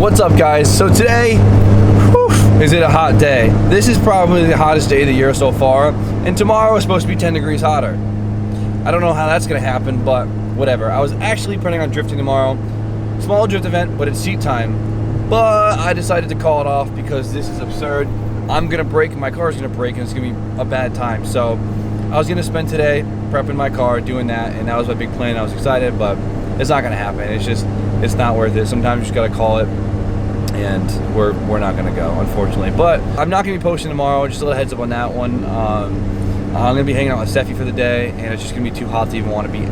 What's up, guys? So today, is it a hot day? This is probably the hottest day of the year so far, and tomorrow is supposed to be 10 degrees hotter. I don't know how that's gonna happen, but whatever. I was actually planning on drifting tomorrow. Small drift event, but it's seat time. But I decided to call it off because this is absurd. I'm gonna break, my car's gonna break, and it's gonna be a bad time. So I was gonna spend today prepping my car, doing that, and that was my big plan. I was excited, but it's not gonna happen. It's not worth it. Sometimes you just gotta call it, and we're not gonna go, unfortunately. But I'm not gonna be posting tomorrow. Just a little heads up on that one. I'm gonna be hanging out with Steffi for the day, and it's just gonna be too hot to even want to be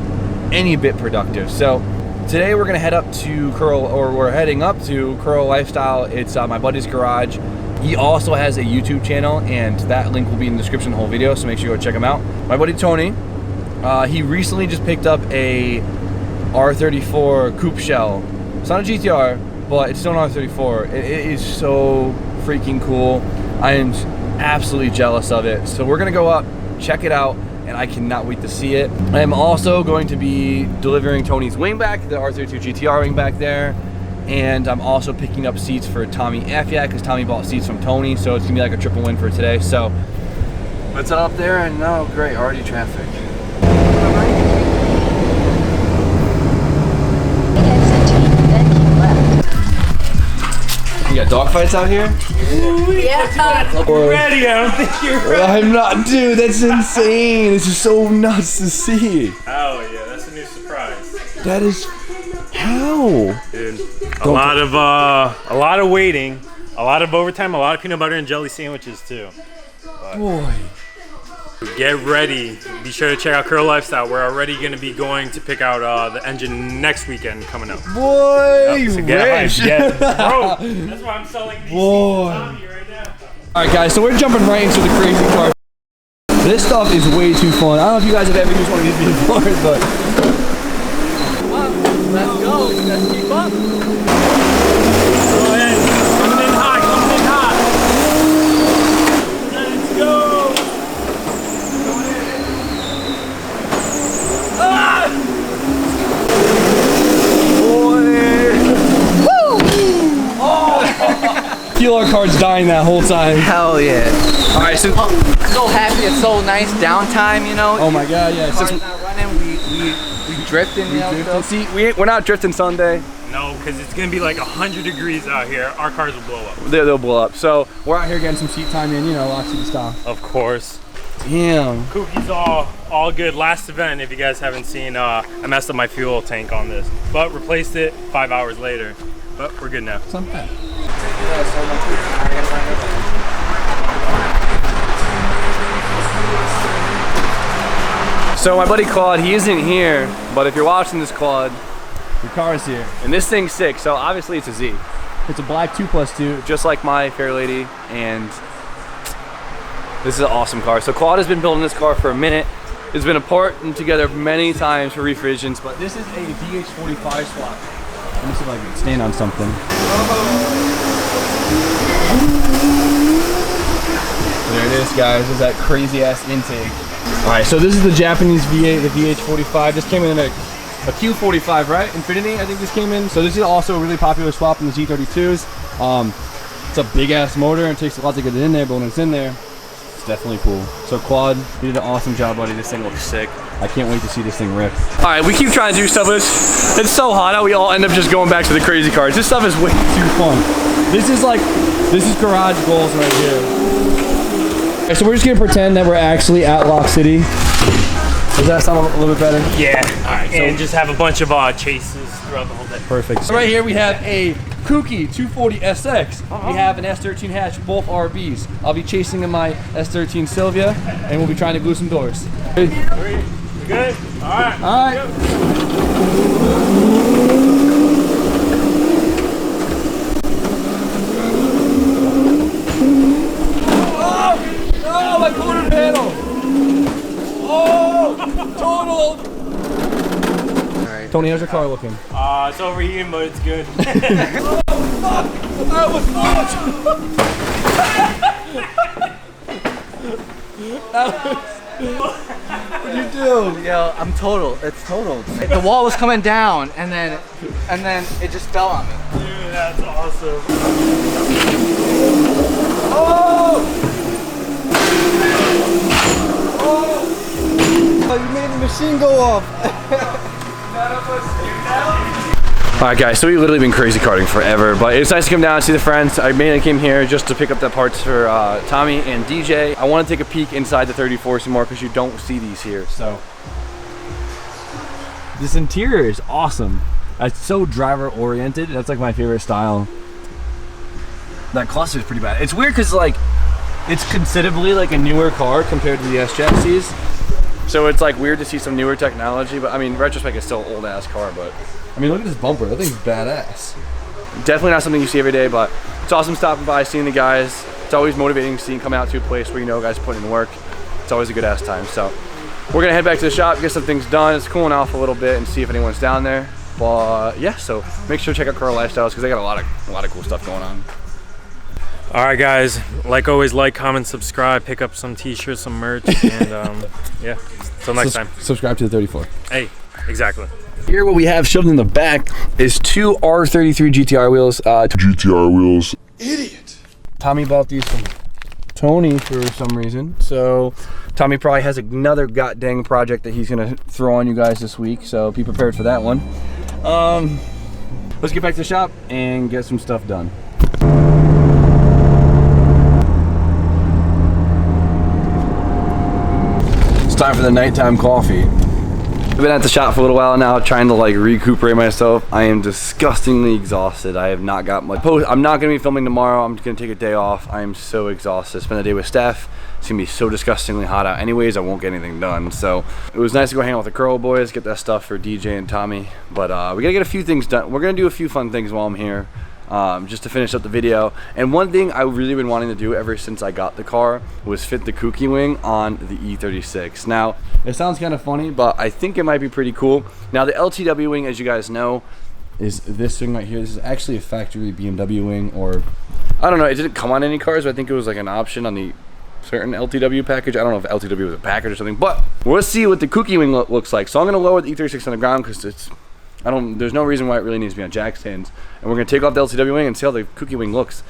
any bit productive. So today we're gonna head up to Kuro, or we're heading up to Kuro Lifestyle. It's my buddy's garage. He also has a YouTube channel, and that link will be in the description of the whole video, so make sure you go check him out. My buddy Tony, he recently just picked up a R34 coupe shell. It's not a GTR, but it's still an R34. It is so freaking cool. I am absolutely jealous of it. So we're gonna go up, check it out, and I cannot wait to see it. I am also going to be delivering Tony's wingback, the R32 GTR wingback there. And I'm also picking up seats for Tommy Afyak, because Tommy bought seats from Tony, so it's gonna be like a triple win for today. So let's head up there, and oh great, already traffic. You got dogfights out here? Yeah. Ready? I don't think you're ready. I'm not, dude. That's insane. This is so nuts to see. Oh yeah, that's a new surprise. That is how. Dude, a lot of waiting, a lot of overtime, a lot of peanut butter and jelly sandwiches too. But boy, get ready. Be sure to check out Kuro Lifestyle. We're already going to be going to pick out the engine next weekend coming up. Boy, yep, so get hyped. Bro, that's why I'm selling these boy. right now. All right, guys. So we're jumping right into the crazy car. This stuff is way too fun. I don't know if you guys have ever used one of these before, but Let's go. Let's keep up. Go ahead. Coming in hot. Coming in hot. Let's go. ah! Boy. Woo! Oh! Feel our car's dying that whole time. Hell yeah. All right, so So happy. It's so nice. Downtime, you know. oh my god, yeah. Car's not running. We drifting, you know. Drifting. See, we're not drifting Sunday. No, because it's going to be like 100 degrees out here. Our cars will blow up. They'll blow up. So we're out here getting some seat time in, you know, lots of stuff. Of course. Damn. Cookie's all good. Last event, if you guys haven't seen, I messed up my fuel tank on this, but replaced it 5 hours later. But we're good now. It's not bad. So my buddy Claude, he isn't here, but if you're watching this, Claude, your car is here. And this thing's sick, so obviously it's a Z. It's a black 2+2, just like my Fair Lady, and this is an awesome car. So Claude has been building this car for a minute. It's been apart and together many times for revisions, but this is a VH45 swap. Let me see if I can stand on something. There it is, guys. There's that crazy ass intake. All right, so this is the Japanese V8, the VH45. This came in a Q45, right? Infinity, I think this came in. So this is also a really popular swap in the Z32s. It's a big ass motor, and it takes a lot to get it in there, but when it's in there, it's definitely cool. So Claude, you did an awesome job, buddy. This thing looks sick. I can't wait to see this thing rip. All right, we keep trying to do stuff, but it's so hot out, we all end up just going back to the crazy cars. This stuff is way too fun. This is garage goals right here. So we're just gonna pretend that we're actually at Lock City. Does that sound a little bit better? Yeah. All right. And just have a bunch of chases throughout the whole day. Perfect. So right here we have a kooky 240 SX. We have an S13 hatch, both RBs. I'll be chasing in my S13 Sylvia, and we'll be trying to glue some doors. Three. You good? All right. All right. Oh, my quarter panel. Oh, total. All right. Tony, how's your car looking? It's overheating, but it's good. Oh, fuck! I was What'd you do? Yo, I'm total. It's total. The wall was coming down, and then it just fell on me. Dude, That's awesome. Oh, you made the machine go off. Alright guys, so we've literally been crazy karting forever, but it's nice to come down and see the friends. I mainly came here just to pick up the parts for Tommy and DJ. I want to take a peek inside the 34 some more because you don't see these here. So this interior is awesome. It's so driver oriented. That's like my favorite style. That cluster is pretty bad. It's weird because like it's considerably like a newer car compared to the S chassis. So it's like weird to see some newer technology, but I mean, retrospect is still an old ass car, but I mean, look at this bumper. That thing's badass. Definitely not something you see every day, but it's awesome stopping by, seeing the guys. It's always motivating seeing come out to a place where you know guys putting in work. It's always a good ass time. So we're gonna head back to the shop, get some things done. It's cooling off a little bit and see if anyone's down there. But yeah, so make sure to check out Kuro Lifestyles because they got a lot of cool stuff going on. All right, guys. Like always, like, comment, subscribe, pick up some t-shirts, some merch, and yeah. Till next time. Subscribe to the 34. Hey, exactly. Here, what we have shoved in the back is two R33 GTR wheels. GTR wheels. Idiot. Tommy bought these from Tony for some reason. So Tommy probably has another goddamn project that he's gonna throw on you guys this week. So be prepared for that one. Let's get back to the shop and get some stuff done. It's time for the nighttime coffee. I've been at the shop for a little while now, trying to like recuperate myself. I am disgustingly exhausted. I have not got much post. I'm not gonna be filming tomorrow. I'm gonna take a day off. I am so exhausted. Spend the day with Steph. It's gonna be so disgustingly hot out anyways. I won't get anything done. So it was nice to go hang out with the Kuro boys, get that stuff for DJ and Tommy. But we gotta get a few things done. We're gonna do a few fun things while I'm here. Just to finish up the video. And one thing I've really been wanting to do ever since I got the car was fit the kooky wing on the E36. Now, it sounds kind of funny, but I think it might be pretty cool. Now, the LTW wing, as you guys know, is this wing right here. This is actually a factory BMW wing, or I don't know, it didn't come on any cars, but I think it was like an option on the certain LTW package. I don't know if LTW was a package or something, but we'll see what the kooky wing looks like. So I'm gonna lower the E36 on the ground because there's no reason why it really needs to be on jack stands. And we're gonna take off the LCW wing and see how the kooky wing looks.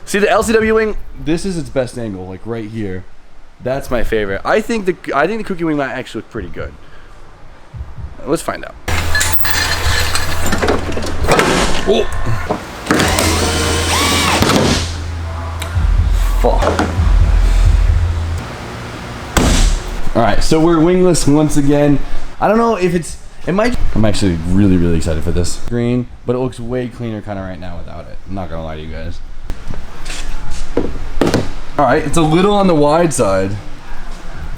See the LCW wing, this is its best angle, like right here. That's my favorite. I think the kooky wing might actually look pretty good. Let's find out. Oh. Fuck. All right, so we're wingless once again. I don't know if I'm actually really excited for this green, but it looks way cleaner kind of right now without it. I'm not gonna lie to you guys. All right, it's a little on the wide side,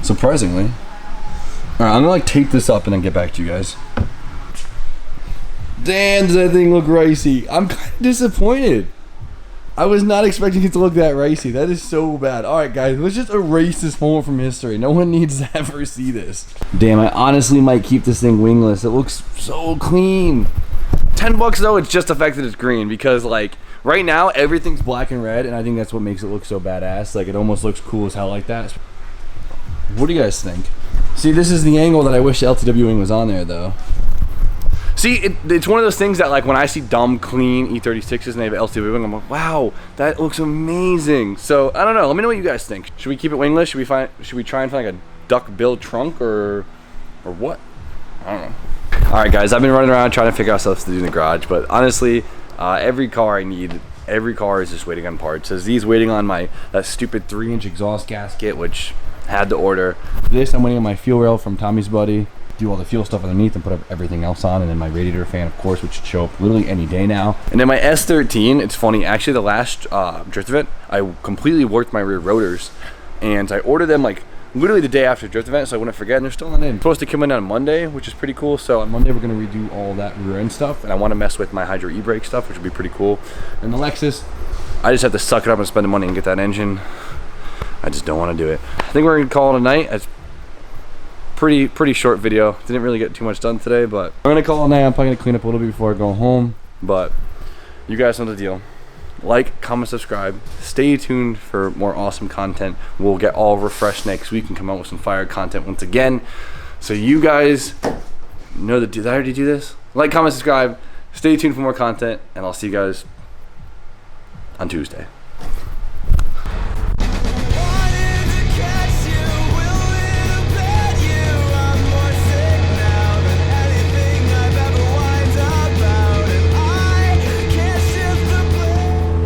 surprisingly. All right, I'm gonna like tape this up and then get back to you guys. Damn, does that thing look ricey? I'm kind of disappointed. I was not expecting it to look that ricey. That is so bad. All right, guys, let's just erase this moment from history. No one needs to ever see this. Damn, I honestly might keep this thing wingless. It looks so clean. $10 though, it's just the fact that it's green because like right now everything's black and red, and I think that's what makes it look so badass. Like it almost looks cool as hell like that. What do you guys think? See, this is the angle that I wish the LTW wing was on there though. See, it's one of those things that like when I see dumb, clean E36s and they have LTW wing, I'm like, wow, that looks amazing. So I don't know. Let me know what you guys think. Should we keep it wingless? Should we try and find like a duck bill trunk or what? I don't know. All right, guys, I've been running around trying to figure out stuff to do in the garage, but honestly, every car is just waiting on parts. So these waiting on that stupid 3-inch exhaust gasket, which had to order. This, I'm waiting on my fuel rail from Tommy's buddy. Do all the fuel stuff underneath and put everything else on, and then my radiator fan, of course, which should show up literally any day now. And then my S13, it's funny, actually the last drift event, I completely worked my rear rotors, and I ordered them like literally the day after drift event, so I wouldn't forget, and they're still not in. Supposed to come in on Monday, which is pretty cool. So on Monday we're gonna redo all that rear end stuff, and I want to mess with my hydro e-brake stuff, which would be pretty cool. And the Lexus, I just have to suck it up and spend the money and get that engine. I just don't want to do it. I think we're gonna call it a night. It's pretty short video. Didn't really get too much done today, but I'm gonna call it a night. I'm probably gonna clean up a little bit before I go home, but you guys know the deal. Like, comment, subscribe. Stay tuned for more awesome content. We'll get all refreshed next week and come out with some fire content once again. So you guys know the deal. Did I already do this? Like, comment, subscribe. Stay tuned for more content, and I'll see you guys on Tuesday.